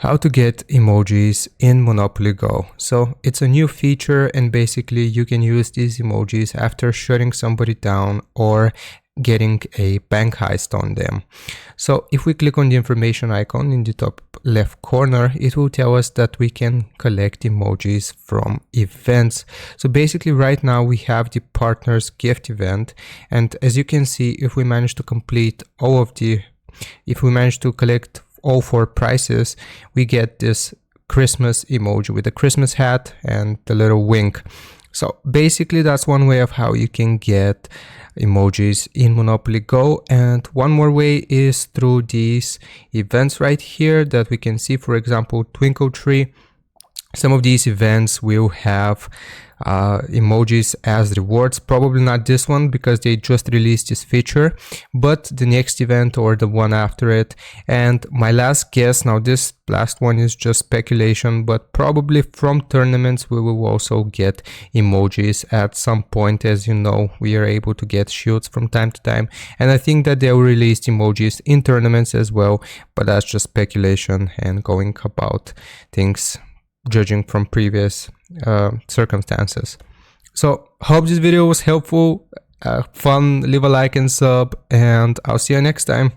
How to get emojis in Monopoly Go. So it's a new feature, and basically you can use these emojis after shutting somebody down or getting a bank heist on them. So if we click on the information icon in the top left corner, it will tell us that we can collect emojis from events. So basically right now we have the partners gift event, and as you can see, if we manage to collect all 4 prizes, we get this Christmas emoji with the Christmas hat and the little wink. So basically that's one way of how you can get emojis in Monopoly Go. And one more way is through these events right here that we can see. For example, Twinkle Tree. Some of these events will have emojis as rewards. Probably not this one because they just released this feature, but the next event or the one after it. And my last guess, now this last one is just speculation, but probably from tournaments we will also get emojis at some point. As you know, we are able to get shields from time to time, and I think that they will release emojis in tournaments as well, but that's just speculation and going about things judging from previous circumstances. So hope this video was helpful, fun. Leave a like and sub, and I'll see you next time.